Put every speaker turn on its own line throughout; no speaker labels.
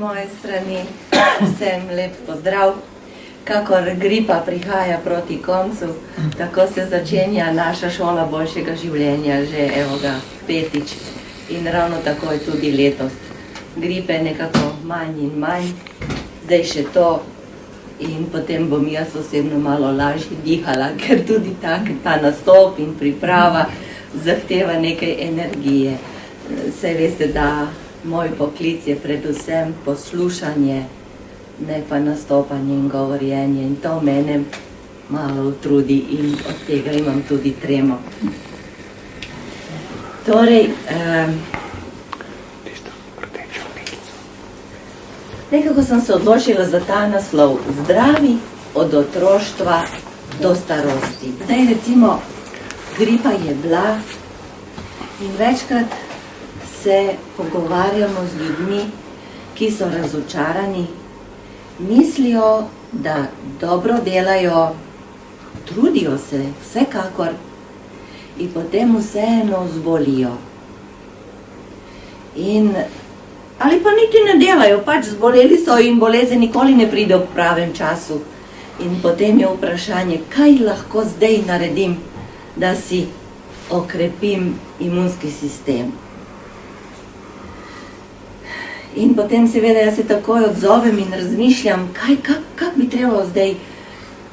moje strani vsem lep pozdrav. Kakor gripa prihaja proti koncu, tako se začenja naša šola boljšega življenja že evo ga petič in ravno tako je tudi letos. Gripe nekako manj in manj, zdaj še to in potem bom jaz osebno malo lažje dihala, ker tudi ta nastop in priprava zahteva nekaj energije. Saj veste, da moj poklic je predvsem poslušanje, ne pa nastopanje in govorjenje in to mene malo utrudi in od tega imam tudi tremo. Torej, nekako sem se odločila za ta naslov Zdravi od otroštva do starosti. Zdaj recimo, gripa je bila in večkrat se pogovarjamo z ljudmi, ki so razočarani, mislijo, da dobro delajo, trudijo se vsekakor in potem vseeno zbolijo. Ali pa niti ne delajo, pač zboleli so in bolezen nikoli ne pride v pravem času. In potem je vprašanje, kaj lahko zdaj naredim, da si okrepim imunski sistem. In potem seveda jaz se takoj odzovem in razmišljam, kak bi trebalo zdaj,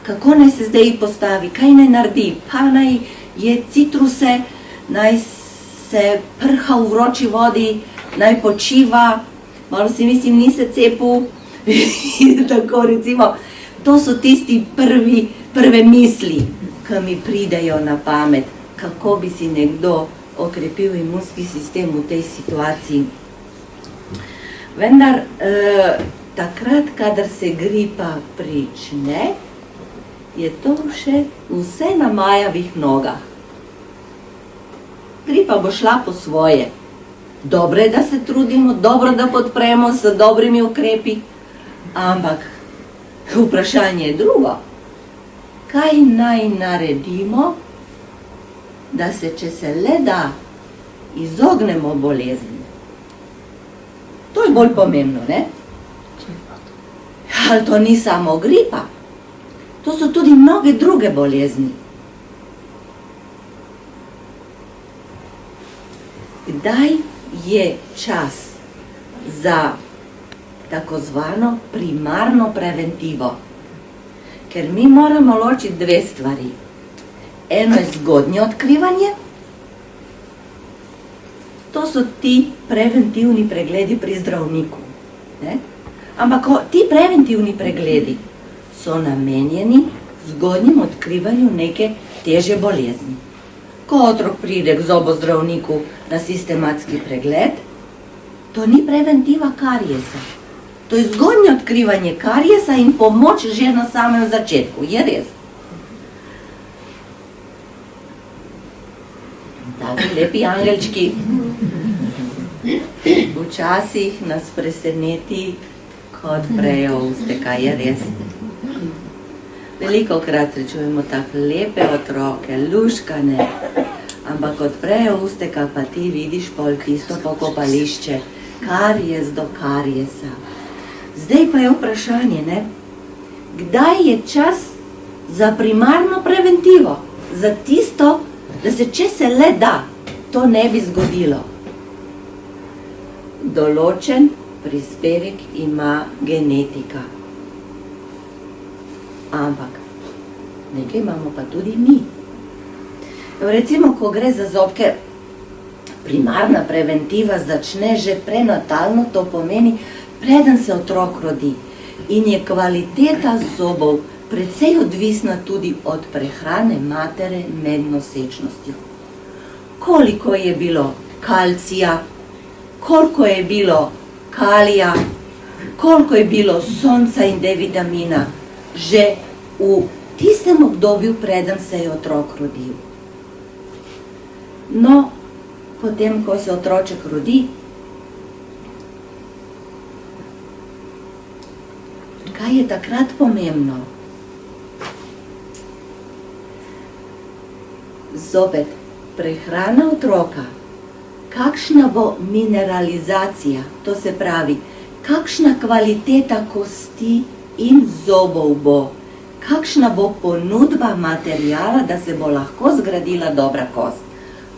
kako naj se zdaj postavi, kaj naj naredi, pa naj je citruse, naj se prha v vroči vodi, naj počiva, malo si mislim, ni se cepil, tako recimo, to so tisti prve misli, ki mi pridejo na pamet, kako bi si nekdo okrepil imunski sistem v tej situaciji. Vendar takrat, kadar se gripa prične, je to še vse na majavih nogah. Gripa bo šla po svoje. Dobro je, da se trudimo, dobro, da podpremo s dobrimi ukrepi, ampak vprašanje je drugo. Kaj naj naredimo, da se, če se le da, izognemo bolezni? To je bolj pomembno, ne? Ali to ni samo gripa? To so tudi mnoge druge bolezni. Kdaj je čas za tako zvano primarno preventivo? Ker mi moramo ločiti dve stvari. Eno je zgodnje odkrivanje, to so ti preventivni pregledi pri zdravniku. Ampak ti preventivni pregledi so namenjeni zgodnjemu odkrivanju neke težje bolezni. Ko otrok pride k zobozdravniku na sistematski pregled, to ni preventiva kariesa. To je zgodnje odkrivanje kariesa in pomoč že na samem začetku. Je res? Taki lepi angelčki. Včasih nas preseneti, ko odprejo uste, kaj je res. Velikokrat srečujemo tako lepe otroke, luškane, ampak odprejo uste, pa ti vidiš pol tisto pokopališče, karijes do kariesa. Zdaj pa je vprašanje, ne? Kdaj je čas za primarno preventivo? Za tisto, da se, če se le da, to ne bi zgodilo. Določen prispevek ima genetika. Ampak nekaj imamo pa tudi mi. Recimo, ko gre za zobke, primarna preventiva začne že prenatalno, to pomeni, preden se otrok rodi. In je kvaliteta zobov precej odvisna tudi od prehrane matere med nosečnostjo. Koliko je bilo kalcija, koliko je bilo kalija, koliko je bilo sonca in D-vitamina že v tistem obdobju, preden se je otrok rodil. No, potem, ko se otroček rodi, kaj je takrat pomembno? Zopet, prehrana otroka, kakšna bo mineralizacija, to se pravi, kakšna kvaliteta kosti in zobov bo, kakšna bo ponudba materijala, da se bo lahko zgradila dobra kost,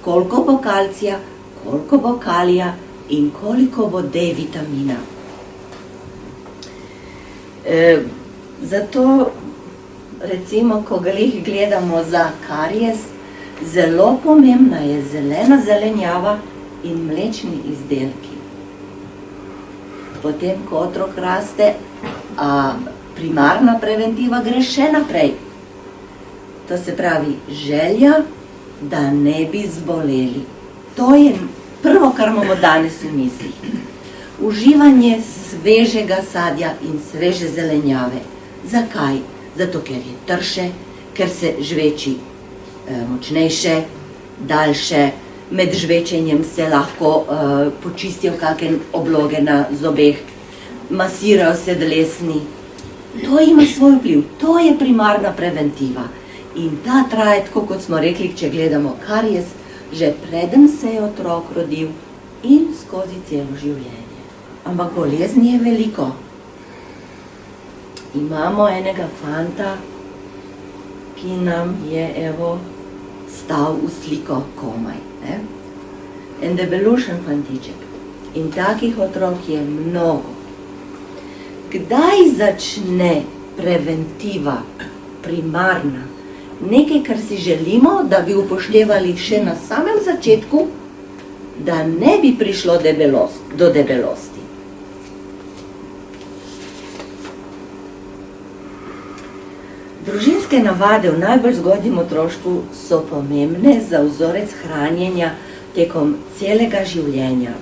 koliko bo kalcija, koliko bo kalija in koliko bo D vitamina. Zato, recimo, ko gledamo za karies, zelo pomembna je zelena zelenjava in mlečni izdelki. Potem, ko otrok raste, primarna preventiva gre še naprej. To se pravi želja, da ne bi zboleli. To je prvo, kar imamo danes v mislih. Uživanje svežega sadja in sveže zelenjave. Zakaj? Zato, ker je trše, ker se žveči močnejše, daljše, med žvečenjem se lahko počistijo kakšne obloge na zobeh, masirajo se dlesni. To ima svoj vpliv, to je primarna preventiva. In ta traja, tako kot smo rekli, če gledamo karies, že preden se je otrok rodil in skozi celo življenje. Ampak bolezni je veliko. Imamo enega fanta, ki nam je stal v sliko komaj. En debelušen fantiček. In takih otrok je mnogo. Kdaj začne preventiva, primarna, nekaj, kar si želimo, da bi upoštevali še na samem začetku, da ne bi prišlo do debelosti? Družinske navade v najbolj zgodnjem otroštvu so pomembne za vzorec hranjenja tekom celega življenja.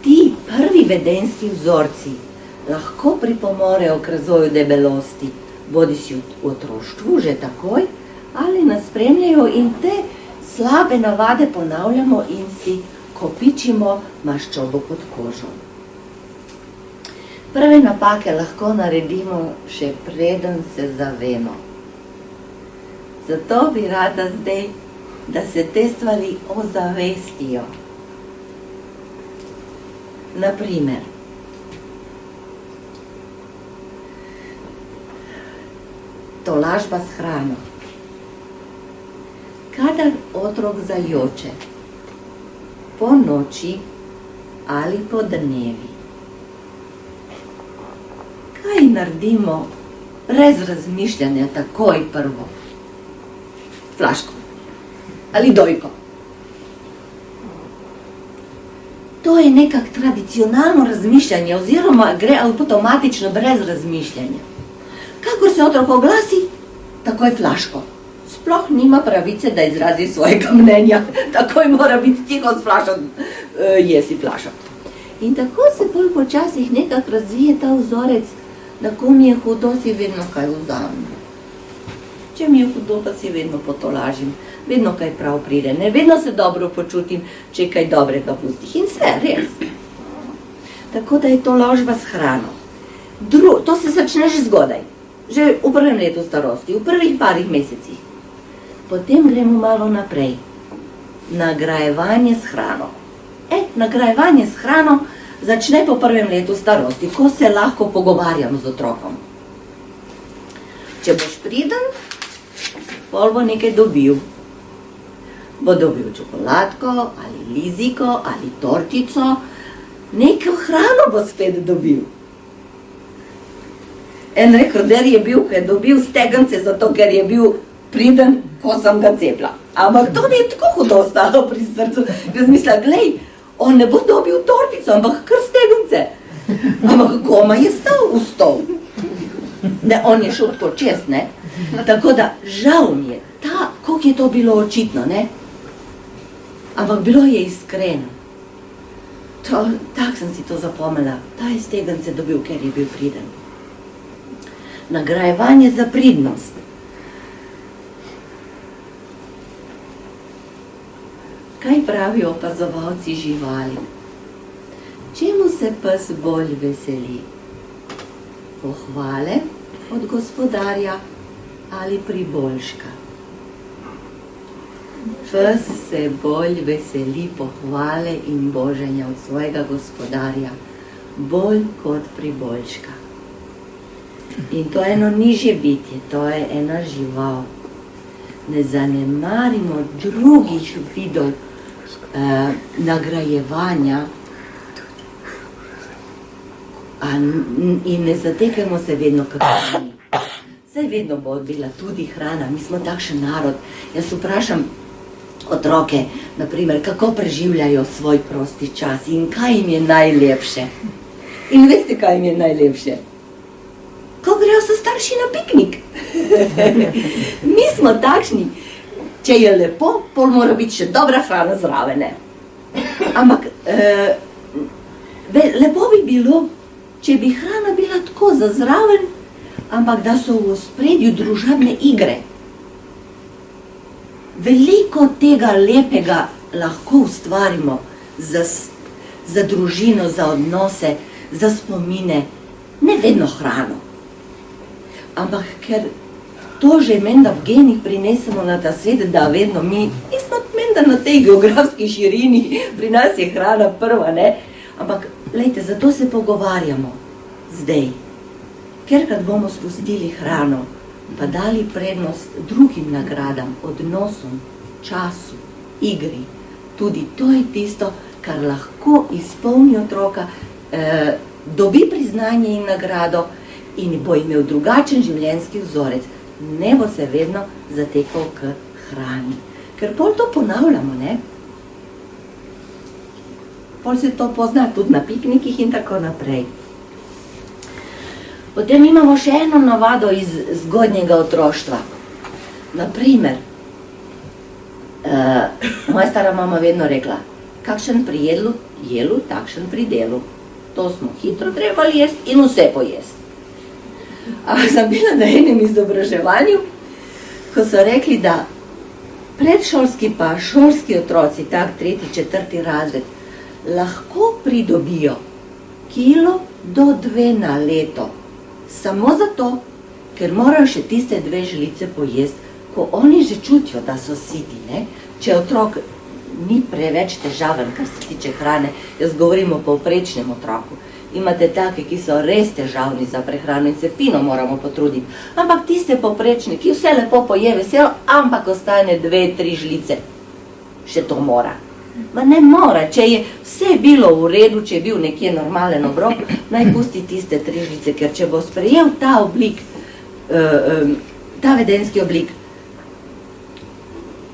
Ti prvi vedenjski vzorci lahko pripomorejo k razvoju debelosti, bodisi v otroštvu že takoj, ali nas spremljajo in te slabe navade ponavljamo in si kopičimo maščobo pod kožo. Prve napake lahko naredimo še preden se zavemo. Zato bi rada zdaj, da se te stvari ozavestijo. Naprimer, tolažba s hrano. Kadar otrok zajoče, po noči ali po dnevi, kaj naredimo brez razmišljanja takoj prvo? Flaško ali dojko. To je nekako tradicionalno razmišljanje oziroma gre avtomatično brez razmišljanja. Kakor se otrok oglasi, takoj flaško. Sploh nima pravice, da izrazi svojega mnenja. Takoj mora biti tiho s flašo, jesi flašo. In tako se bolj počasih nekako razvije ta vzorec, da ko mi je hudo, si vedno kaj vzamem. Če mi je hudo, pa si vedno potolažim. Vedno kaj prav pride. Ne, vedno se dobro počutim, če kaj dobrega pustih. In vse, res. Tako da je to tolažba s hrano. To se začne že zgodaj. Že v prvem letu starosti, v prvih parih mesecih. Potem gremo malo naprej. Nagrajevanje s hrano. Nagrajevanje s hrano začne po prvem letu starosti, ko se lahko pogovarjam z otrokom. Če boš priden, pol bo nekaj dobil. Bo dobil čokoladko, ali liziko, ali tortico, neko hrano bo spet dobil. En rekorder je bil, ko je dobil stegence, zato ker je bil priden, ko sem ga cepila. Ampak to mi je tako hudo ostalo pri srcu. Razmislila, glej, on ne bo dobil tortico, ampak kar stegence. Ampak koma je stal v stol. Ne, on je šel tako čez, ne. Tako da, žal mi je, koliko je to bilo očitno, ne. Ampak bilo je iskreno. Tak sem si to zapomnila. Ta je stegence dobil, ker je bil priden. Nagrajevanje za pridnost. Kaj pravijo opazovalci živali? Čemu se pes bolj veseli? Pohvale od gospodarja ali priboljška? Pes se bolj veseli pohvale in boženja od svojega gospodarja bolj kot priboljška. In to je eno nižje bitje, to je ena žival. Ne zanemarimo drugih vidov nagrajevanja in ne zatekamo se vedno kako mi. Saj vedno bo bila tudi hrana, mi smo takšen narod. Jaz vprašam otroke, naprimer, kako preživljajo svoj prosti čas in kaj jim je najlepše. In veste, kaj jim je najlepše? Ko grejo so starši na piknik. Mi smo takšni. Če je lepo, pol mora biti še dobra hrana zraven. Ampak lepo bi bilo, če bi hrana bila tako za zraven, ampak da so v ospredju družabne igre. Veliko tega lepega lahko ustvarimo za družino, za odnose, za spomine, ne vedno hrano. Ampak ker to že menda v genih prinesemo na ta svet, da vedno mi nismo menda na tej geografski širini, pri nas je hrana prva, ne? Ampak, lejte, zato se pogovarjamo zdaj. Ker kad bomo spustili hrano, pa dali prednost drugim nagradam, odnosom, času, igri, tudi to je tisto, kar lahko izpolni otroka, dobi priznanje in nagrado in bo imel drugačen življenjski vzorec. Ne bo se vedno zatekal k hrani. Ker pol to ponavljamo, ne? Pol se to pozna tudi na piknikih in tako naprej. Potem imamo še eno navado iz zgodnjega otroštva. Naprimer, moja stara mama vedno rekla, kakšen pri jelu, takšen pri delu. To smo hitro trebali jesti in vse pojesti. Ampak sem bila na enem izobraževanju, ko so rekli, da predšolski pa šolski otroci, tak 3., 4. razred, lahko pridobijo 1 kilo do 2 na leto. Samo zato, ker morajo še tiste 2 žlice pojesti, ko oni že čutijo, da so siti, ne? Če otrok ni preveč težaven, kar se tiče hrane, jaz govorim o povprečnem otroku. Imate take, ki so res težavni za prehrano in se fino moramo potruditi. Ampak tiste povprečne, ki vse lepo poje veselo, ampak ostane 2, 3 žlice. Še to mora. Ma ne mora, če je vse bilo v redu, če je bil nekje normalen obrok, naj pusti tiste 3 žlice, ker če bo sprejel ta oblik, ta vedenjski oblik,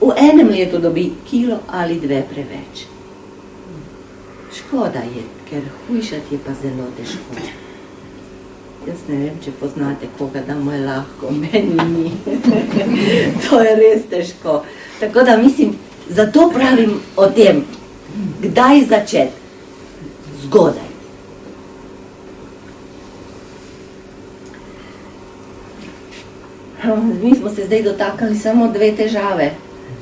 v enem letu dobi 1 kilo ali 2 preveč. Škoda je, ker hujšati je pa zelo težko. Jaz ne vem, če poznate koga, da mu je lahko, meni ni. To je res težko. Tako da mislim, zato pravim o tem, kdaj začeti? Zgodaj. Mi smo se zdaj dotakali samo 2 težave,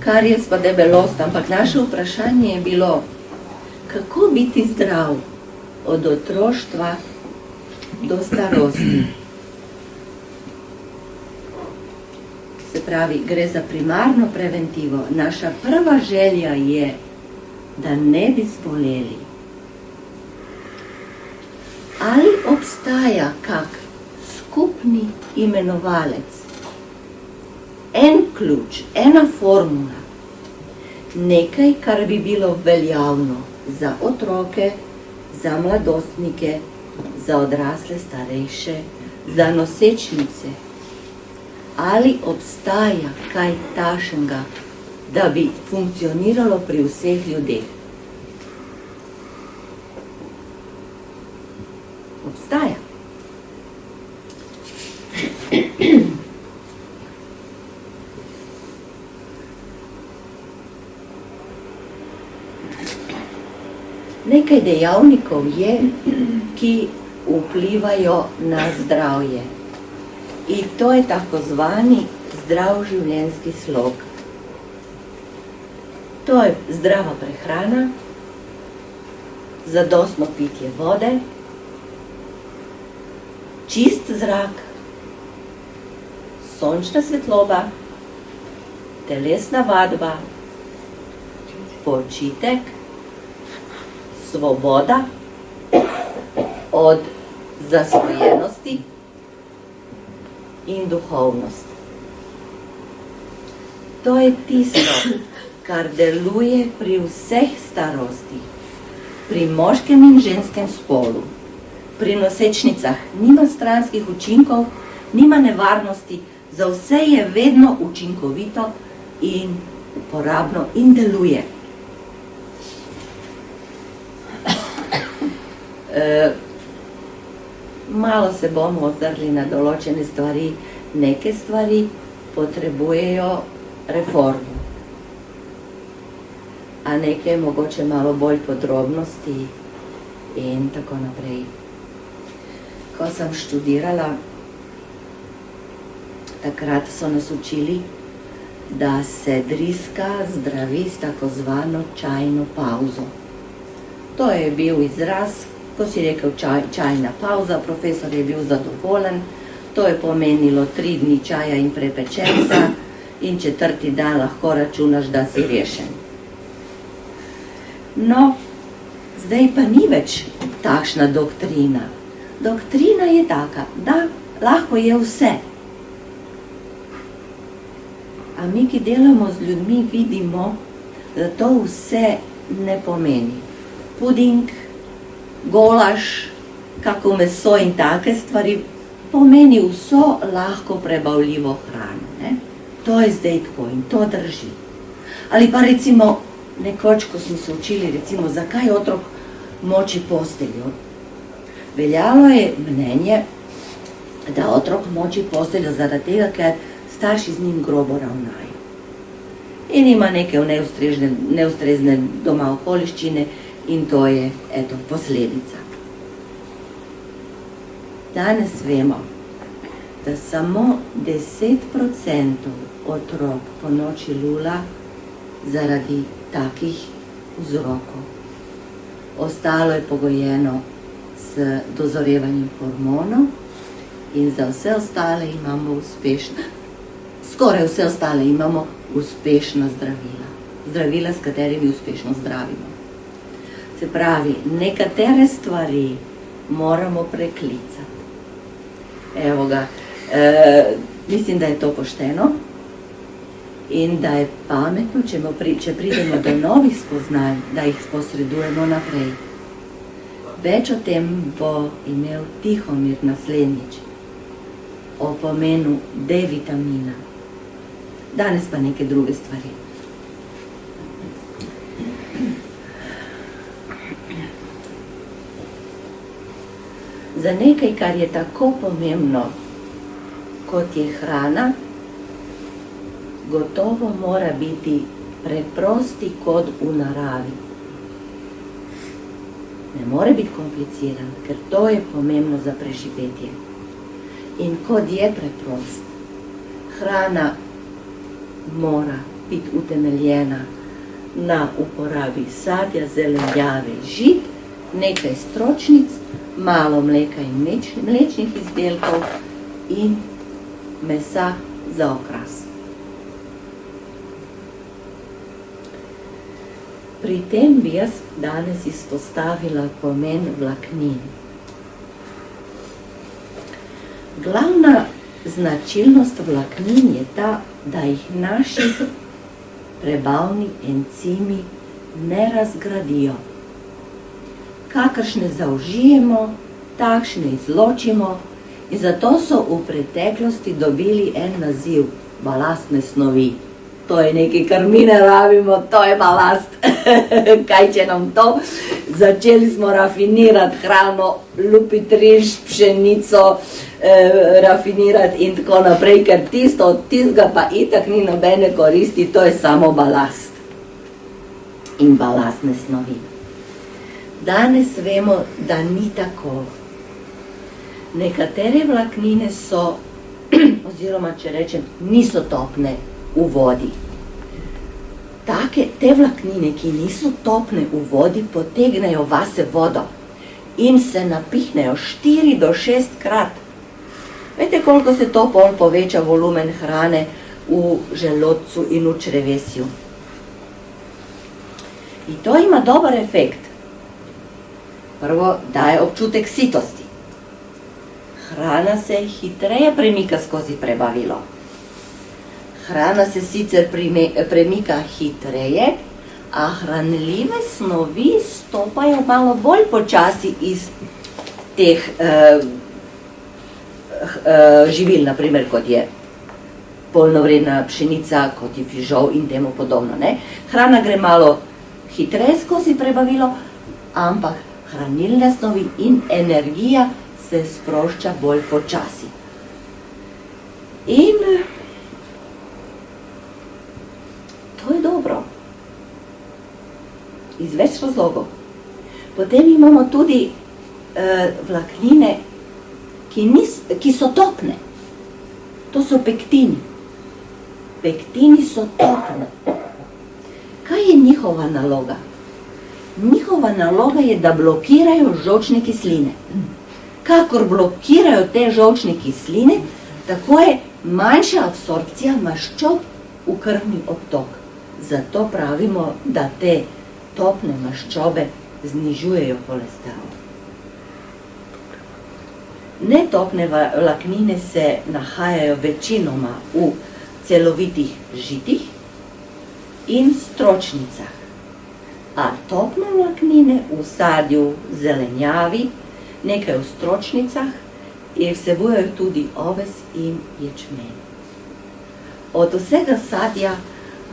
karies pa debelost, ampak naše vprašanje je bilo, kako biti zdrav od otroštva do starosti. Se pravi, gre za primarno preventivo. Naša prva želja je, da ne bi zboleli. Ali obstaja kak skupni imenovalec, en ključ, ena formula, nekaj, kar bi bilo veljavno za otroke, za mladostnike, za odrasle, starejše, za nosečnice? Ali obstaja kaj takšnega, da bi funkcioniralo pri vseh ljudeh? Obstaja. Nekaj dejavnikov je, ki vplivajo na zdravje. In to je tako zvani zdrav življenjski slog. To je zdrava prehrana, zadostno pitje vode, čist zrak, sončna svetloba, telesna vadba, počitek, svoboda, od zasvojenosti in duhovnosti. To je tisto, kar deluje pri vseh starostih, pri moškem in ženskem spolu. Pri nosečnicah nima stranskih učinkov, nima nevarnosti, za vse je vedno učinkovito in uporabno in deluje. Malo se bomo ozrli na določene stvari, neke stvari potrebujejo reformu, a neke mogoče malo bolj podrobnosti in tako naprej. Ko sem študirala, takrat so nas učili, da se driska zdravi s tako zvano čajno pauzo. To je bil izraz, ko si rekel čajna pauza, profesor je bil zadovoljen, to je pomenilo 3 dni čaja in prepečenca in 4. dan lahko računaš, da si rešen. No, zdaj pa ni več takšna doktrina. Doktrina je taka, da lahko je vse. A mi, ki delamo z ljudmi, vidimo, da to vse ne pomeni. Puding, golaž, kako meso in take stvari, pomeni vso lahko prebavljivo hrano. Ne? To je zdaj tako in to drži. Ali pa recimo, nekoč, ko smo se učili, recimo, zakaj otrok moči posteljo. Veljalo je mnenje, da otrok moči posteljo zaradi tega, ker starši z njim grobo ravnajo. In ima neke neustrezne doma okoliščine in to je, eto, posledica. Danes vemo, da samo 10% otrok po noči lula zaradi takih vzrokov. Ostalo je pogojeno s dozorevanjem hormonov in za vse ostale imamo skoraj vse ostale imamo uspešna zdravila. Zdravila, s katerimi uspešno zdravimo. Se pravi, nekatere stvari moramo preklicati. Evo ga, mislim, da je to pošteno in da je pametno, če pridemo do novih spoznanj, da jih posredujemo naprej. Več o tem bo imel Tihomir naslednjič, o pomenu D-vitamina. Danes pa neke druge stvari. Za nekaj, kar je tako pomembno, kot je hrana, gotovo mora biti preprosti kot v naravi. Ne more biti kompliciran, ker to je pomembno za preživetje. In kot je preprost, hrana mora biti utemeljena na uporabi sadja, zelenjave, žit, nekaj stročnic, malo mleka in mlečnih izdelkov in mesa za okras. Pri tem bi jaz danes izpostavila pomen vlaknin. Glavna značilnost vlaknin je ta, da jih naši prebavni encimi ne razgradijo. Kakršne zaužijemo, takšne izločimo in zato so v preteklosti dobili en naziv – balastne snovi. To je nekaj, kar mi ne rabimo, to je balast. Kaj če nam to? Začeli smo rafinirati hrano, lupiti riž, pšenico, rafinirati in tako naprej, ker tisto od tistega pa itak ni nobene koristi, to je samo balast. In balastne snovi. Danes vemo, da ni tako. Nekatere vlaknine so, oziroma če rečem, niso topne v vodi. Te vlaknine, ki niso topne v vodi, potegnejo vase vodo in se napihnejo 4 do 6 krat. Veste, koliko se to pol poveča volumen hrane v želodcu in v črevesju. In to ima dober efekt. Prvo daje občutek sitosti. Hrana se hitreje premika skozi prebavilo. Hrana se sicer premika hitreje, a hranljive snovi stopajo malo bolj počasi iz teh živil, naprimer kot je polnovredna pšenica, kot je fižol in temu podobno. Hrana gre malo hitreje skozi prebavilo, ampak hranilne snovi in energija se sprošča bolj počasi. In to je dobro. Iz več razlogov. Potem imamo tudi vlaknine, ki so topne. To so pektini. Pektini so topne. Kaj je njihova naloga? Njihova naloga je, da blokirajo žolčne kisline. Kakor blokirajo te žolčne kisline, tako je manjša absorpcija maščob v krvni obtok. Zato pravimo, da te topne maščobe znižujejo holesterol. Netopne vlaknine se nahajajo večinoma v celovitih žitih in stročnicah, a topne vlaknine v sadju, zelenjavi, nekaj v stročnicah in vsebujejo tudi oves in ječmen. Od vsega sadja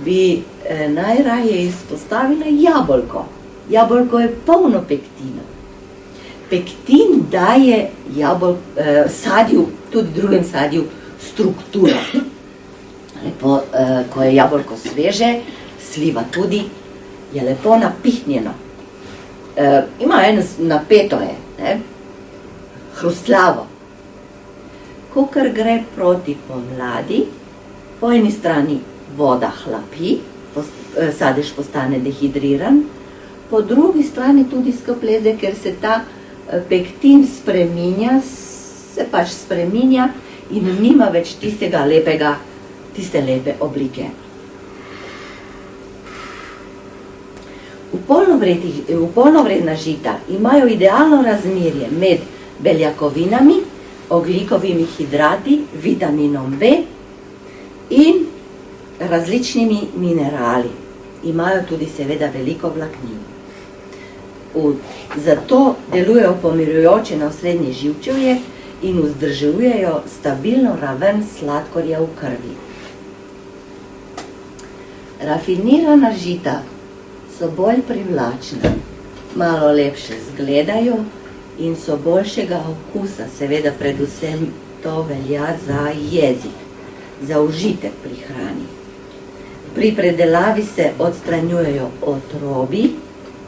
bi najraje izpostavila jabolko. Jabolko je polno pektina. Pektin daje sadju, tudi drugem sadju, strukturo. Lepo, ko je jabolko sveže, sliva tudi, je lepo napihnjeno. Ima eno napeto je, hrustljavo. Kakor gre proti pomladi, po eni strani voda hlapi, sadež postane dehidriran, po drugi strani tudi skopleze, ker se ta pektin spreminja, se pač spreminja in nima več tiste lepe oblike. V polnovredna žita imajo idealno razmerje med beljakovinami, ogljikovimi hidrati, vitaminom B in različnimi minerali. Imajo tudi seveda veliko vlaknin. Zato delujejo pomirjujoče na osrednje živčevje in vzdržujejo stabilno raven sladkorja v krvi. Rafinirana žita so bolj privlačna, malo lepše zgledajo in so boljšega okusa, seveda predvsem to velja za jezik, za užitek pri hrani. Pri predelavi se odstranjujejo otrobi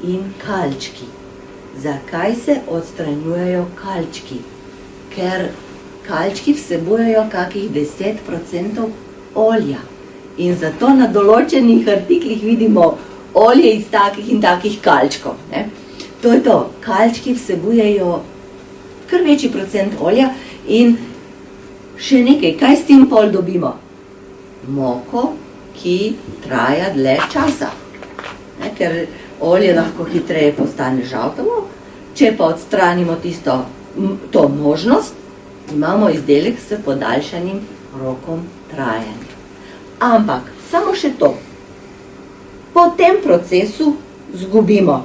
in kalčki. Zakaj se odstranjujejo kalčki? Ker kalčki vsebujejo kakih 10% olja. In zato na določenih artiklih vidimo olje iz takih in takih kalčkov. To je to. Kalčki vsebujejo kar večji procent olja in še nekaj, kaj s tem pol dobimo? Moko, ki traja dlje časa. Ker olje lahko hitreje postane žaltavo, če pa odstranimo to možnost, imamo izdelek s podaljšanim rokom trajanja. Ampak samo še to. Po tem procesu zgubimo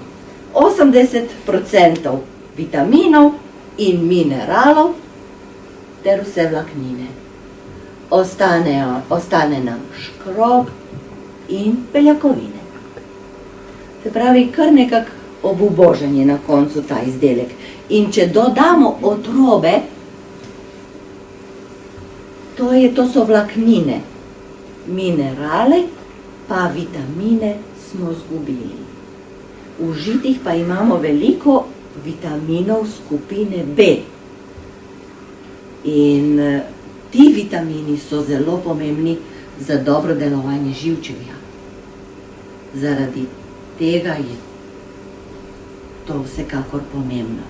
80% vitaminov in mineralov ter vse vlaknine. Ostane nam škrob in beljakovine. Se pravi, kar nekako obubožanje na koncu ta izdelek. In če dodamo otrobe, to so vlaknine. Minerale pa vitamine smo zgubili. V žitih pa imamo veliko vitaminov skupine B. In ti vitamini so zelo pomembni za dobro delovanje živčevja. Zaradi tega je to vsekakor pomembno.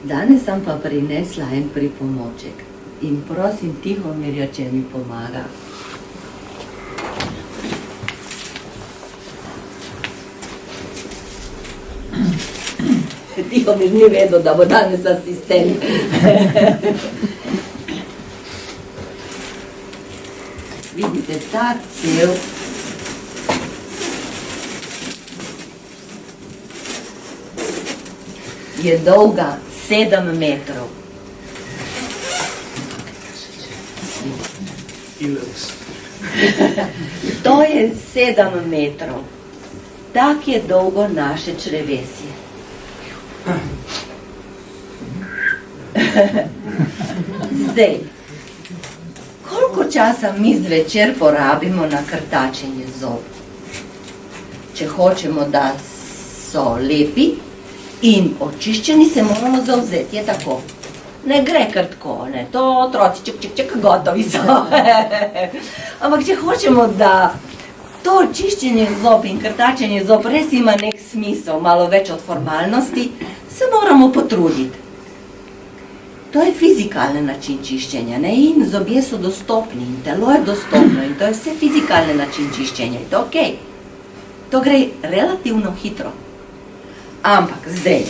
Danes sem pa prinesla en pripomoček in prosim Tihomirja, če mi pomaga. Tihomir ni vedel, da bo danes asistent. Vidite, ta cev je dolga 7 metrov. To je 7 metrov. Tak je dolgo naše črevesje. Zdaj, koliko časa mi zvečer porabimo na krtačenje zob? Če hočemo, da so lepi in očiščeni, se moramo zavzeti, je tako. Ne gre kar tako, ne, to otroci, ček, gotovi so. Ampak če hočemo, da to očiščenje zob in krtačenje zob res ima nek smisel, malo več od formalnosti, se moramo potruditi. To je fizikalni način čiščenja, ne, in zobje so dostopni, in telo je dostopno, in to je vse fizikalni način čiščenja, in to okej. To gre relativno hitro. Ampak zdaj,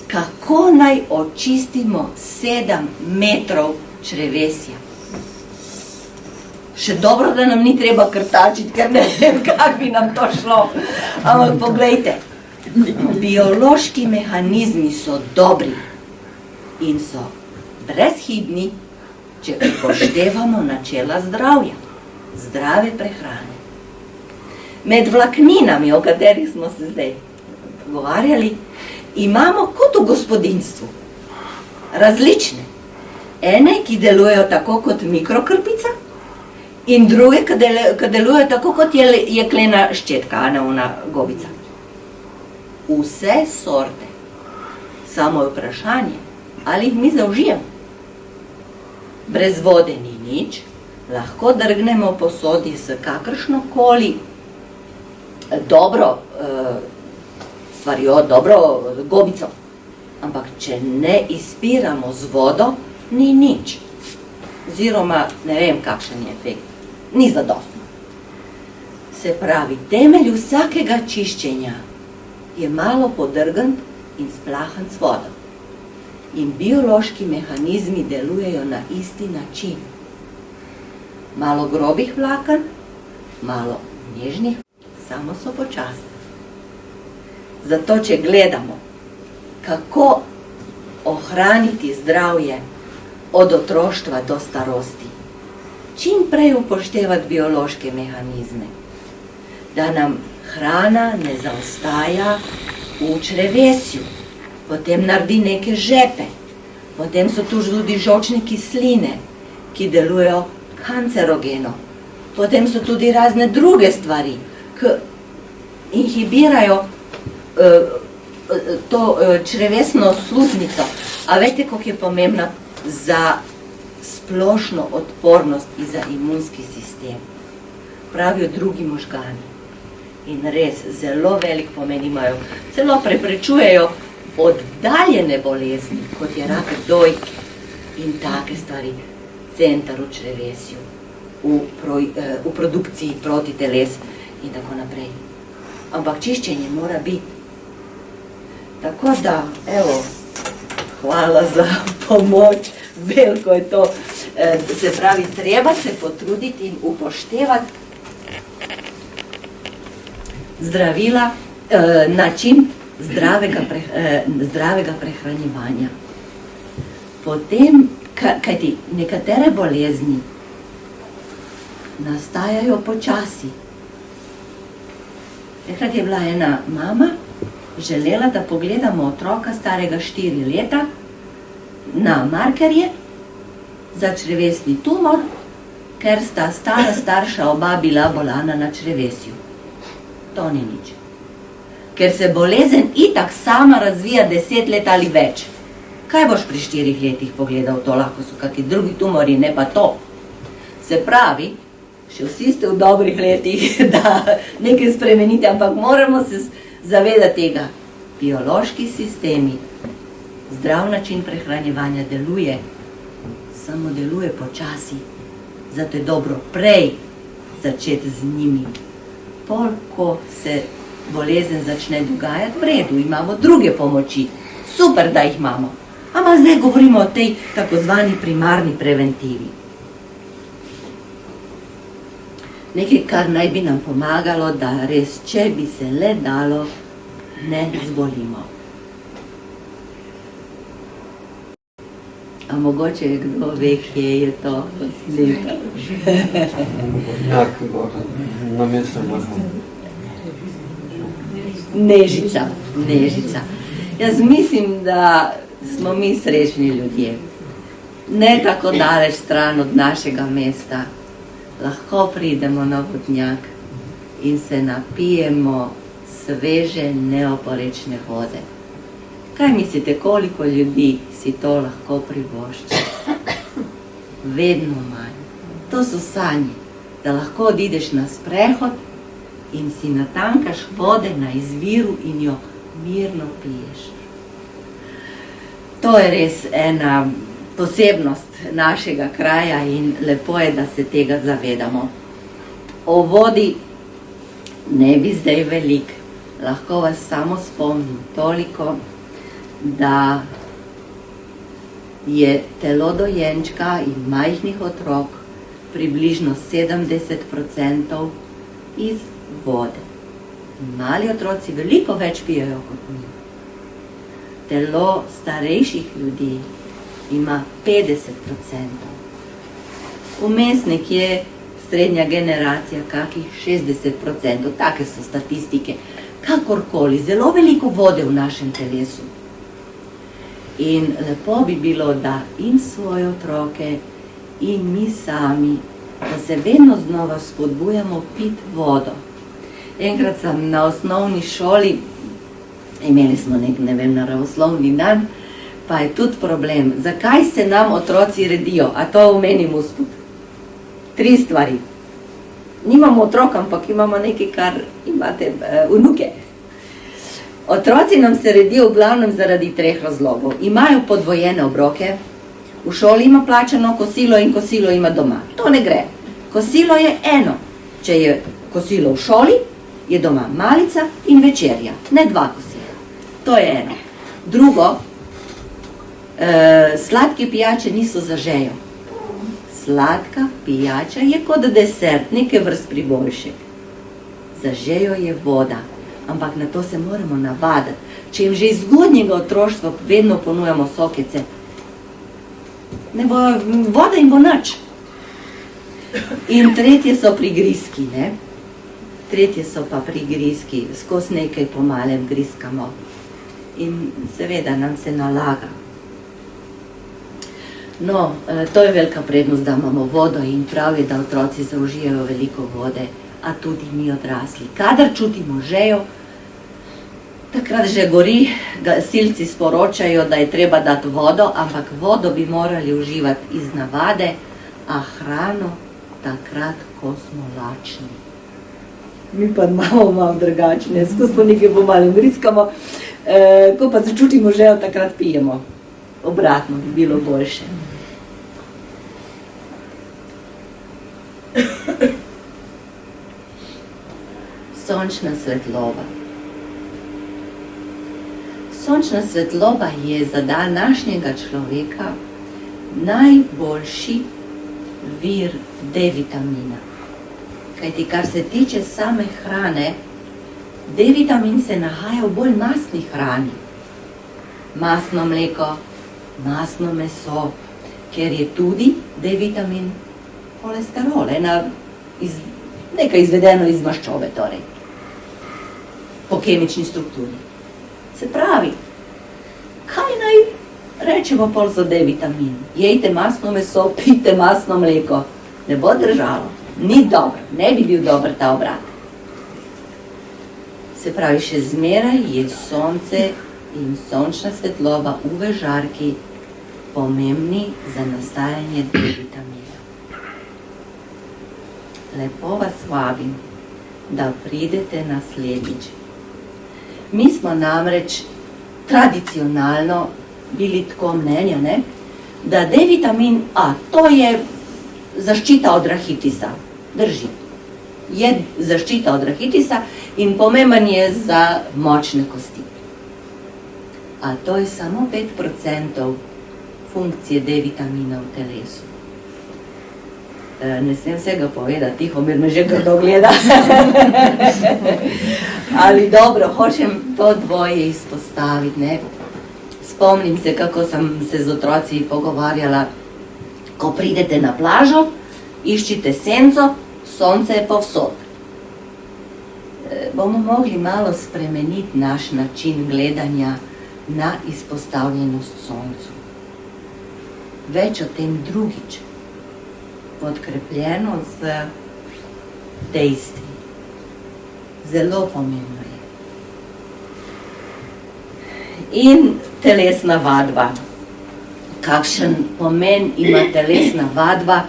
kako naj očistimo 7 metrov črevesja? Še dobro, da nam ni treba krtačiti, ker ne vem, kako bi nam to šlo. Ampak poglejte, biološki mehanizmi so dobri in so brezhibni, če upoštevamo načela zdravja, zdrave prehrane. Med vlakninami, o katerih smo se zdaj pogovarjali, imamo kot v gospodinjstvu različne. Ene, ki delujejo tako kot mikrokrpica, in druge, ki delujejo tako kot jeklena ščetka, a ne ona gobica. Vse sorte. Samo je vprašanje, ali jih mi zaužijemo. Brez vode ni nič, lahko drgnemo po sodi s kakršnokoli dobro stvarjo, dobro gobico. Ampak če ne izpiramo z vodo, ni nič. Oziroma, ne vem, kakšen je efekt. Ni zadostno. Se pravi, temelj vsakega čiščenja je malo podrgant in splahan s vodo. In biološki mehanizmi delujejo na isti način. Malo grobih vlaken, malo nežnih, samo so počasni. Zato, če gledamo, kako ohraniti zdravje od otroštva do starosti, čim prej upoštevati biološke mehanizme, da nam hrana ne zaostaja v črevesju, potem naredi neke žepe, potem so tu tudi žolčne kisline, ki delujejo kancerogeno, potem so tudi razne druge stvari, ki inhibirajo to črevesno sluznico. A veste, koliko je pomembna za splošno odpornost in za imunski sistem? Pravijo drugi možgani. In res zelo velik pomen imajo. Celo preprečujejo oddaljene bolezni, kot je rak dojke in take stvari, center v črevesju, v produkciji protiteles in tako naprej. Ampak čiščenje mora biti. Tako da, evo, hvala za pomoč, veliko je to. Se pravi, treba se potruditi in upoštevati zdravila, način zdravega prehranjevanja. Potem, kajti nekatere bolezni nastajajo počasi. Takrat je bila ena mama želela, da pogledamo otroka starega 4 leta na markerje za črevesni tumor, ker sta stara starša oba bila bolana na črevesju. To ni nič. Ker se bolezen itak sama razvija 10 let ali več. Kaj boš pri 4 letih pogledal? To lahko so kakšni drugi tumori, ne pa to. Se pravi, še vsi ste v dobrih letih, da nekaj spremenite, ampak moramo se zavedati tega. Biološki sistemi, zdrav način prehranjevanja deluje, samo deluje počasi. Zato je dobro prej začeti z njimi. Pol, ko se bolezen začne dogajati, v redu, imamo druge pomoči. Super, da jih imamo. Ampak zdaj govorimo o tej tako zvani primarni preventivi. Nekaj, kar naj bi nam pomagalo, da res, če bi se le dalo, ne zbolimo. A mogoče kdo ve, kje je to slika?
Na mestu možno.
Nežica. Jaz mislim, da smo mi srečni ljudje. Ne tako daleč stran od našega mesta. Lahko pridemo na vodnjak in se napijemo sveže neoporečne vode. Kaj mislite, koliko ljudi si to lahko privošči? Vedno manj. To so sanje, da lahko odideš na sprehod in si natankaš vode na izviru in jo mirno piješ. To je res ena posebnost našega kraja in lepo je, da se tega zavedamo. O vodi ne bi zdaj veliko, lahko vas samo spomnim toliko, da je telo dojenčka in majhnih otrok približno 70% iz vode. Mali otroci veliko več pijejo kot mi. Telo starejših ljudi ima 50%. Vmes nekje srednja generacija kakih 60%, take so statistike. Kakorkoli, zelo veliko vode v našem telesu. In lepo bi bilo, da in svoje otroke in mi sami, da se vedno znova spodbujamo piti vodo. Enkrat sem na osnovni šoli, imeli smo naravoslovni dan, pa je tudi problem, zakaj se nam otroci redijo, a to omenim usput. 3 stvari. Nimamo otrok, ampak imamo nekaj, kar imate vnuke. Otroci nam se redijo v glavnem zaradi 3 razlogov. Imajo podvojene obroke, v šoli ima plačano kosilo in kosilo ima doma. To ne gre. Kosilo je eno. Če je kosilo v šoli, je doma malica in večerja, ne 2 kosila. To je eno. Drugo, sladke pijače niso za žejo. Sladka pijača je kot desert, neke vrst priboljšek. Za žejo je voda, ampak na to se moramo navaditi. Če jim že iz zgodnjega otroštva vedno ponujamo sokece, ne bo, voda jim bo nič. In tretje so prigrizki, ne? Tretje so pa prigrizki, skozi nekaj po malem griskamo. In seveda nam se nalaga. No, to je velika prednost, da imamo vodo in prav je, da otroci zaužijajo veliko vode, a tudi mi odrasli. Kadar čutimo žejo, takrat že gori, gasilci sporočajo, da je treba dati vodo, ampak vodo bi morali uživati iz navade, a hrano takrat, ko smo lačni. Mi pa malo drugačne, skozi po nekaj pomalem griskamo, ko pa začutimo žejo, takrat pijemo. Obratno bi bilo boljše. Sončna svetloba. Sončna svetloba je za današnjega človeka najboljši vir D-vitamina. Kajti kar se tiče same hrane, D-vitamin se nahaja v bolj mastni hrani. Mastno mleko, mastno meso, ker je tudi D-vitamin holesterol, nekaj izvedeno iz maščobe, torej, po kemični strukturi. Se pravi, kaj naj rečemo pol za D-vitamin? Jejte mastno meso, pijte mastno mleko. Ne bo držalo, ni dobro, ne bi bil dober ta obrat. Se pravi, še zmeraj je sonce in sončna svetloba UV žarki pomembni za nastajanje D-vitamina. Lepo vas vabim, da pridete naslednjič. Mi smo namreč tradicionalno bili tako mnenja, ne? Da D-vitamin A, to je zaščita od rahitisa. Drži. je zaščita od rahitisa in pomemben je za močne kosti. A to je samo 5% funkcije D-vitamina v telesu. Ne smem vsega povedati, Tihomir me že grdo gleda. Ali dobro, hočem to dvoje izpostaviti, ne? Spomnim se, kako sem se z otroci pogovarjala, ko pridete na plažo, iščite senco, sonce je povsod. Bomo mogli malo spremeniti naš način gledanja na izpostavljenost soncu. Več o tem drugič, podkrepljeno z dejstvi. Zelo pomembno je. In telesna vadba. Kakšen pomen ima telesna vadba,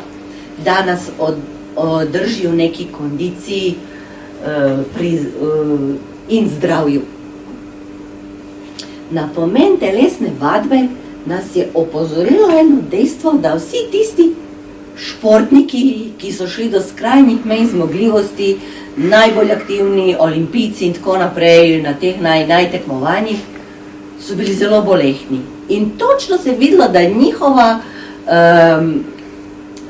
da nas drži v neki kondiciji in zdravju. Na pomen telesne vadbe nas je opozorilo eno dejstvo, da vsi tisti športniki, ki so šli do skrajnih mej zmogljivosti, najbolj aktivni olimpijci in tako naprej na teh najtekmovanjih, so bili zelo bolehni. In točno se je videlo, da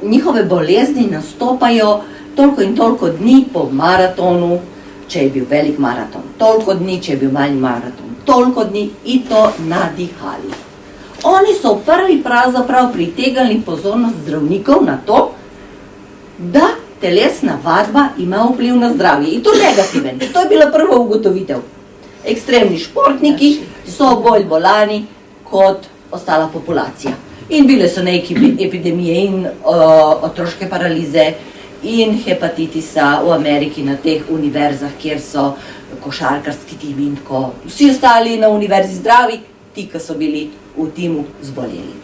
njihove bolezni nastopajo toliko in toliko dni po maratonu, če je bil velik maraton, toliko dni, če je bil manj maraton, toliko dni in to nadihali. Oni so v prvi pravzaprav pritegnili pozornost zdravnikov na to, da telesna vadba ima vpliv na zdravje. In to negativen. To je bila prva ugotovitev. Ekstremni športniki so bolj bolani kot ostala populacija. In bile so neke epidemije in otroške paralize in hepatitisa v Ameriki na teh univerzah, kjer so košarkarski timi in tako. Vsi ostali na univerzi zdravi, ti, ki so bili v timu zboleli.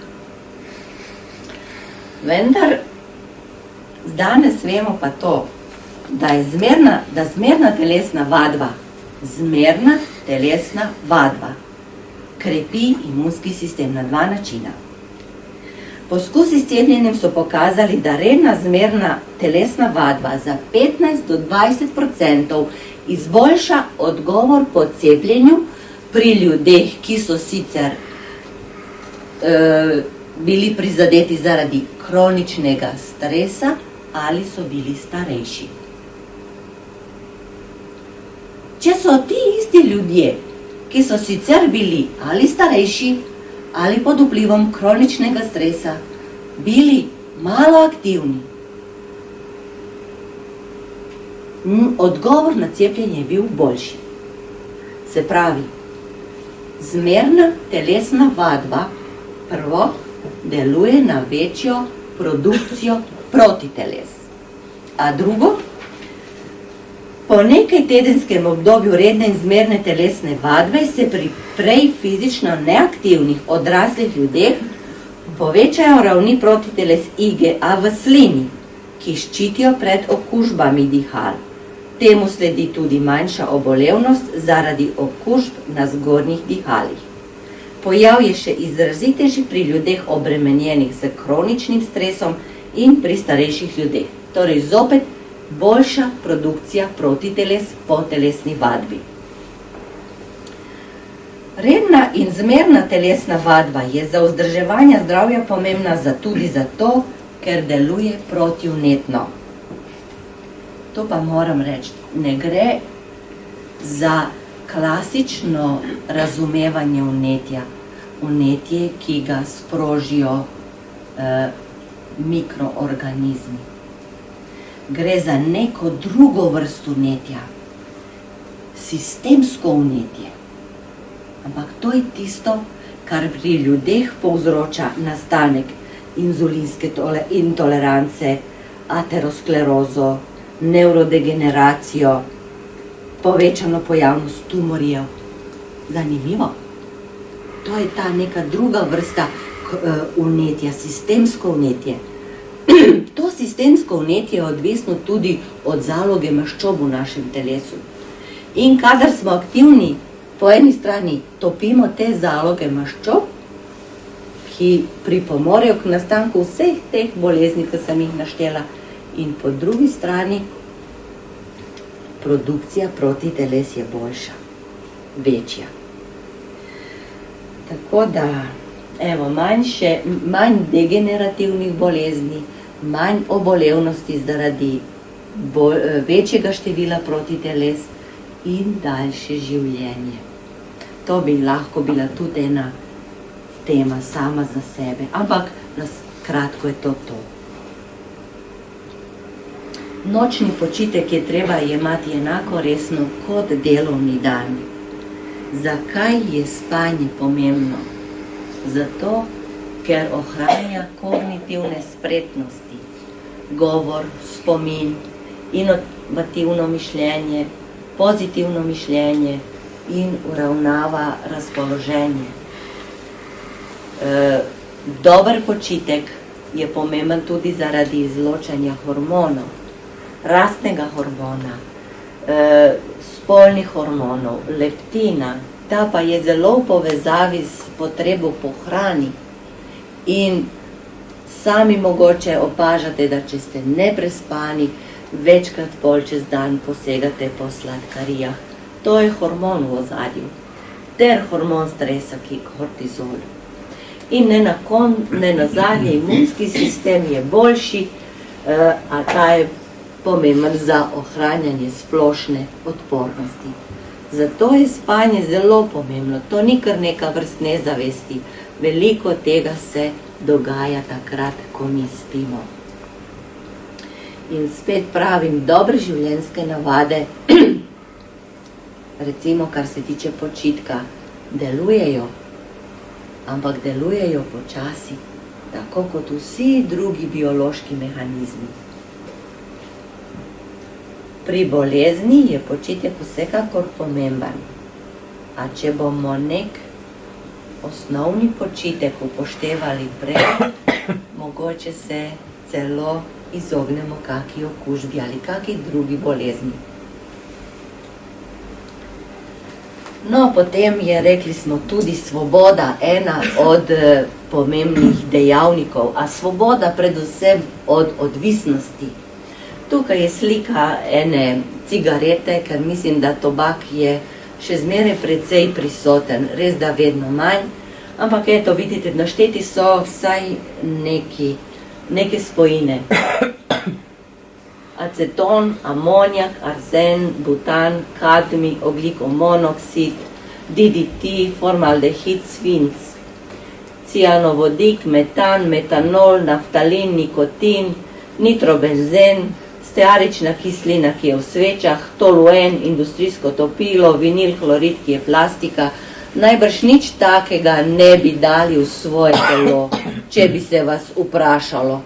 Vendar danes vemo pa to, da je zmerna telesna vadba krepi imunski sistem na dva načina. Poskusi s cepljenjem so pokazali, da redna zmerna telesna vadba za 15 do 20% izboljša odgovor po cepljenju pri ljudeh, ki so sicer bili prizadeti zaradi kroničnega stresa ali so bili starejši. Če so ti isti ljudje, ki so sicer bili ali starejši ali pod vplivom kroničnega stresa, bili malo aktivni, odgovor na cepljenje je bil boljši. Se pravi, zmerna telesna vadba prvo deluje na večjo produkcijo protiteles. A drugo, po nekaj tedenskem obdobju redne in zmerne telesne vadbe se pri prej fizično neaktivnih odraslih ljudeh povečajo ravni protiteles IgA v slini, ki ščitijo pred okužbami dihal. Temu sledi tudi manjša obolevnost zaradi okužb na zgornjih dihalih. Pojav je še izrazitejši pri ljudeh obremenjenih s kroničnim stresom in pri starejših ljudeh. Torej zopet boljša produkcija protiteles po telesni vadbi. Redna in zmerna telesna vadba je za vzdrževanje zdravja pomembna tudi zato, ker deluje protivnetno. To pa moram reči, ne gre za klasično razumevanje vnetja. Vnetje, ki ga sprožijo mikroorganizmi. Gre za neko drugo vrsto vnetja. Sistemsko vnetje. Ampak to je tisto, kar pri ljudeh povzroča nastanek inzulinske intolerance, aterosklerozo, nevrodegeneracijo, povečano pojavnost tumorjev. Zanimivo. To je ta neka druga vrsta vnetja, sistemsko vnetje. To sistemsko vnetje je odvisno tudi od zaloge maščob v našem telesu. In kadar smo aktivni, po eni strani topimo te zaloge maščob, ki pripomorejo k nastanku vseh teh bolezni, ki sem jih naštela, in po drugi strani produkcija protiteles je boljša, večja. Tako da, evo, manj degenerativnih bolezni, manj obolevnosti zaradi večjega števila protiteles in daljše življenje. To bi lahko bila tudi ena tema sama za sebe, ampak kratko je to. Nočni počitek je treba jemati enako resno kot delovni dan. Zakaj je spanje pomembno? Zato, ker ohranja kognitivne spretnosti, govor, spomin, inovativno mišljenje, pozitivno mišljenje in uravnava razpoloženje. Dober počitek je pomemben tudi zaradi izločanja hormonov, rastnega hormona, spolnih hormonov, leptina, ta pa je zelo v povezavi s potrebo po hrani in sami mogoče opažate, da če ste neprespani, večkrat pol čez dan posegate po sladkarijah. To je hormon v ozadju, ter hormon stresa, ki je kortizol. In ne nazadnje, imunski sistem je boljši, a ta je pomemben za ohranjanje splošne odpornosti. Zato je spanje zelo pomembno, to ni kar neka vrst nezavesti. Veliko tega se dogaja takrat, ko mi spimo. In spet pravim, dobre življenjske navade, recimo kar se tiče počitka, delujejo, ampak delujejo počasi, tako kot vsi drugi biološki mehanizmi. Pri bolezni je počitek vsekakor pomemben, a če bomo nek osnovni počitek upoštevali prej, mogoče se celo izognemo kaki okužbi ali kaki drugi bolezni. No, potem je, rekli smo, tudi svoboda ena od pomembnih dejavnikov, a svoboda predvsem od odvisnosti. Tukaj je slika ene cigarete, ker mislim, da tobak je še zmeraj precej prisoten, res da vedno manj, ampak eto, vidite, našteti so vsaj neke spojine. Aceton, amonijak, arzen, butan, kadmi, ogljikov monoksid, DDT, formaldehid, svinc, cianovodik, metan, metanol, naftalin, nikotin, nitrobenzen, stearična kislina, ki je v svečah, toluen, industrijsko topilo, vinil hlorid, ki je plastika. Najbrž nič takega ne bi dali v svoje telo, če bi se vas vprašalo.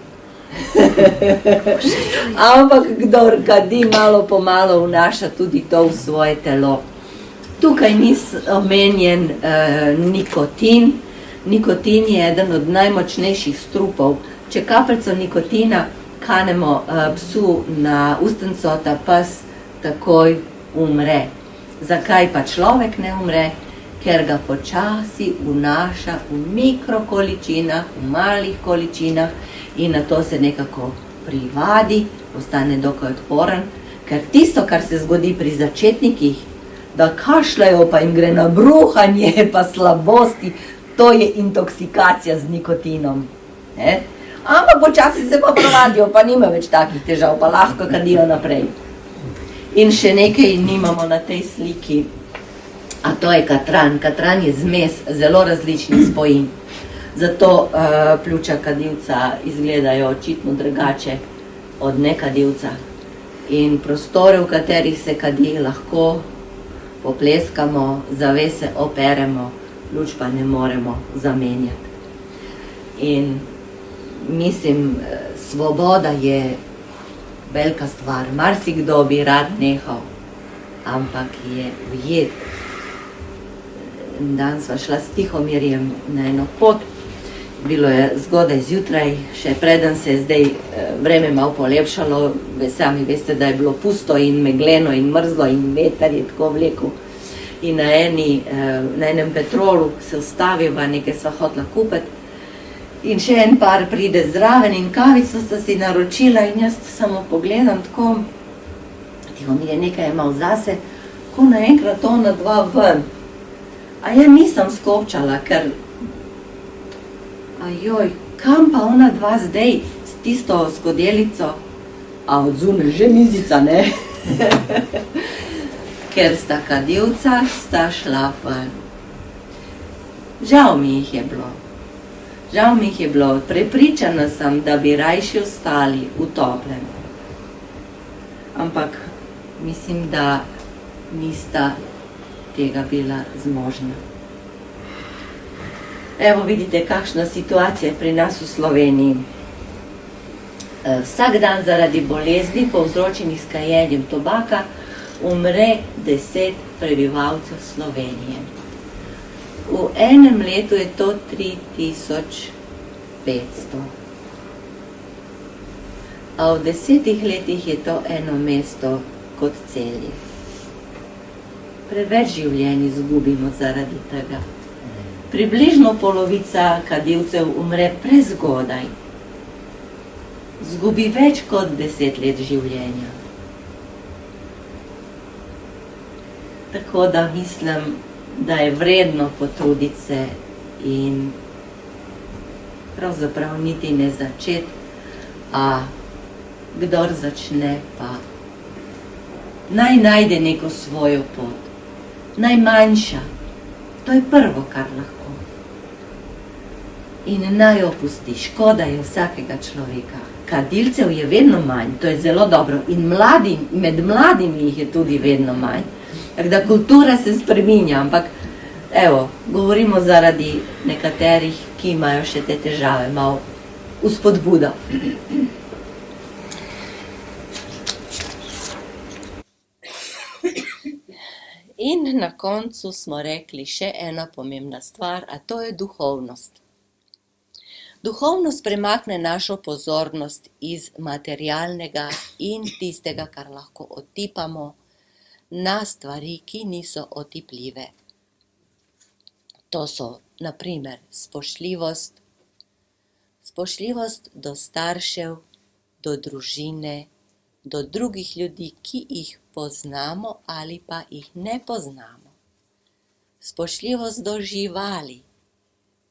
Ampak kdor kadi, malo po malo vnaša tudi to v svoje telo. Tukaj ni omenjen nikotin. Nikotin je eden od najmočnejših strupov. Če kapljico nikotina kanemo psu na ustenco, ta pes takoj umre. Zakaj pa človek ne umre? Ker ga počasi vnaša v mikrokoličinah, v malih količinah in na to se nekako privadi, postane dokaj odporen, ker tisto, kar se zgodi pri začetnikih, da kašljajo, pa jim gre na bruhanje, pa slabosti, to je intoksikacija z nikotinom. Ampak počasi se pa privadijo, pa nima več takih težav, pa lahko kadijo naprej. In še nekaj nimamo na tej sliki, a to je katran. Katran je zmes zelo različnih spojin. Zato pljuča kadilca izgledajo očitno drugače od nekadilca. In prostore, v katerih se kadi, lahko popleskamo, zavese operemo, pljuč pa ne moremo zamenjati. In mislim, svoboda je velika stvar. Marsikdo bi rad nehal, ampak je ujet. Dan sva šla s Tihomirjem na eno pot, bilo je zgodaj zjutraj, še preden se je zdaj vreme malo polepšalo, sami veste, da je bilo pusto in megleno in mrzlo in veter je tako vlekel. In na enem Petrolu se ustaviva, nekaj sva hotela kupiti in še en par pride zraven in kavico sta si naročila in jaz samo pogledam tako, on je nekaj imel zase, ko naenkrat ona dva ven. A ja nisem skopčala, ker ajoj, kam pa ona dva zdaj s tisto skodelico? A od zunaj že mizica, ne? Ker sta kadilca, sta šla ven. Žal mi jih je bilo. Žal mi jih je bilo. Prepričana sem, da bi rajši ostali v toplem. Ampak mislim, da nista tega bila zmožna. Evo vidite, kakšna situacija je pri nas v Sloveniji. Vsak dan zaradi bolezni, povzročenih s kajenjem tobaka, umre 10 prebivalcev Slovenije. V enem letu je to 3500. A v 10 letih je to eno mesto kot Celje. Preveč življenj izgubimo zaradi tega. Približno polovica kadilcev umre prezgodaj. Zgubi več kot 10 let življenja. Tako da mislim, da je vredno potruditi se in pravzaprav niti ne začeti, a kdor začne pa naj najde neko svojo pot. Najmanjša, to je prvo, kar lahko. In naj opusti, škoda je vsakega človeka. Kadilcev je vedno manj, to je zelo dobro. In med mladimi jih je tudi vedno manj. Tako da kultura se spreminja, ampak evo, govorimo zaradi nekaterih, ki imajo še te težave, malo vzpodbudo. In na koncu smo rekli še ena pomembna stvar, a to je duhovnost. Duhovnost premakne našo pozornost iz materialnega in tistega, kar lahko otipamo, na stvari, ki niso otipljive. To so, na primer, spoštljivost, spoštljivost do staršev, do družine, do drugih ljudi, ki jih poznamo ali pa jih ne poznamo. Spoštljivost do živali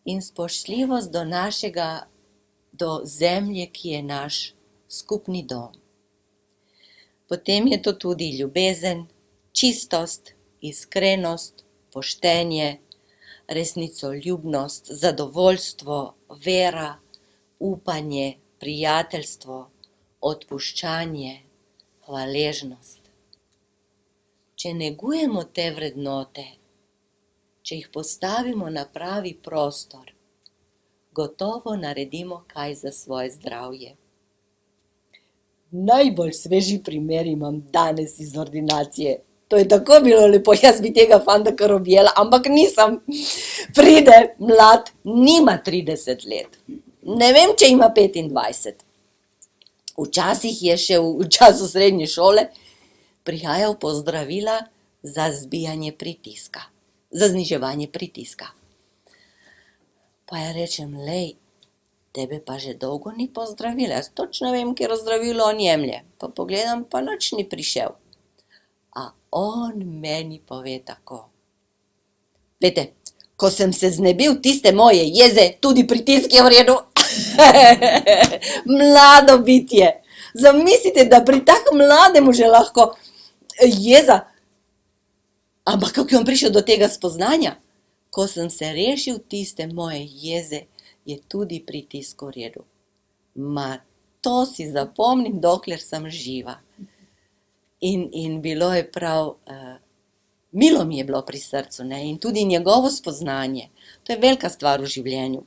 in spoštljivost do zemlje, ki je naš skupni dom. Potem je to tudi ljubezen, čistost, iskrenost, poštenje, resnicoljubnost, zadovoljstvo, vera, upanje, prijateljstvo, odpuščanje, hvaležnost. Če negujemo te vrednote, če jih postavimo na pravi prostor, gotovo naredimo kaj za svoje zdravje. Najbolj sveži primer imam danes iz ordinacije. To je tako bilo lepo, jaz bi tega fanta kar objela, ampak nisem. Pride mlad, nima 30 let. Ne vem, če ima 25. Včasih je še v času srednje šole prihajal pozdravila za zbijanje pritiska, za zniževanje pritiska. Pa ja rečem, lej, tebe pa že dolgo ni pozdravila, jaz točno vem, katero zdravilo on jemlje. Pa pogledam, pa nič ni prišel. A on meni pove tako. Veste, ko sem se znebil tiste moje jeze, tudi pritisk je v redu. Mlado bitje. Zamislite, da pri tako mlademu že lahko jeza. Ampak kako je on prišel do tega spoznanja? Ko sem se rešil tiste moje jeze, je tudi pritisk v redu. Ma, to si zapomnim, dokler sem živa. In bilo je prav, milo mi je bilo pri srcu, ne, in tudi njegovo spoznanje. To je velika stvar v življenju.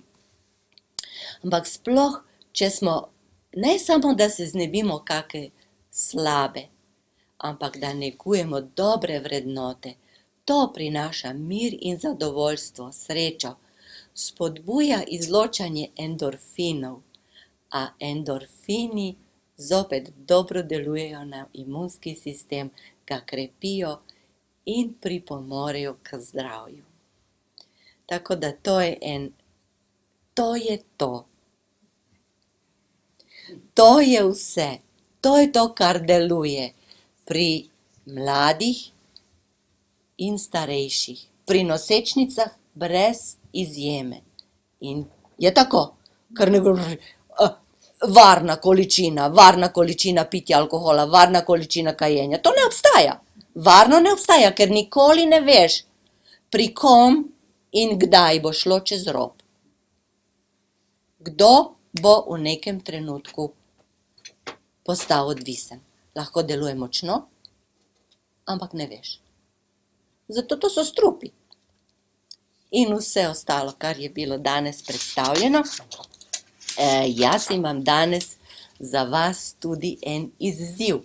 Ampak sploh, če smo, ne samo, da se znebimo kake slabe, ampak da negujemo dobre vrednote, to prinaša mir in zadovoljstvo, srečo, spodbuja izločanje endorfinov, a endorfini zopet dobro delujejo na imunski sistem, ga krepijo in pripomorejo k zdravju. Tako da to je to. To je vse. To je to, kar deluje pri mladih in starejših, pri nosečnicah brez izjeme. In je tako, ker ne govori, varna količina pitja alkohola, varna količina kajenja. To ne obstaja. Varno ne obstaja, ker nikoli ne veš, pri kom in kdaj bo šlo čez rob. Kdo bo v nekem trenutku postal odvisen. Lahko deluje močno, ampak ne veš. Zato to so strupi. In vse ostalo, kar je bilo danes predstavljeno, jaz imam danes za vas tudi en izziv.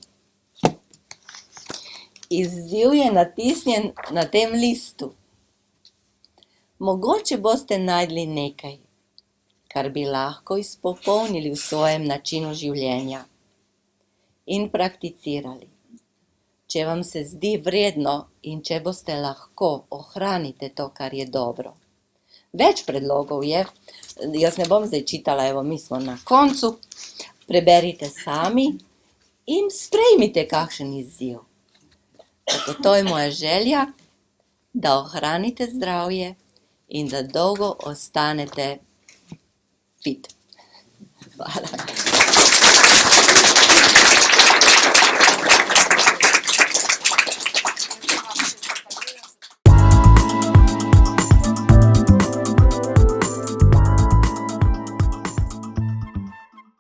Izziv je natisnjen na tem listu. Mogoče boste našli nekaj, kar bi lahko izpopolnili v svojem načinu življenja in prakticirali. Če vam se zdi vredno in če boste lahko, ohranite to, kar je dobro. Več predlogov je, jaz ne bom zdaj čitala, evo, mi smo na koncu, preberite sami in sprejmite kakšen izziv. Tako to je moja želja, da ohranite zdravje in da dolgo ostanete fit. Hvala.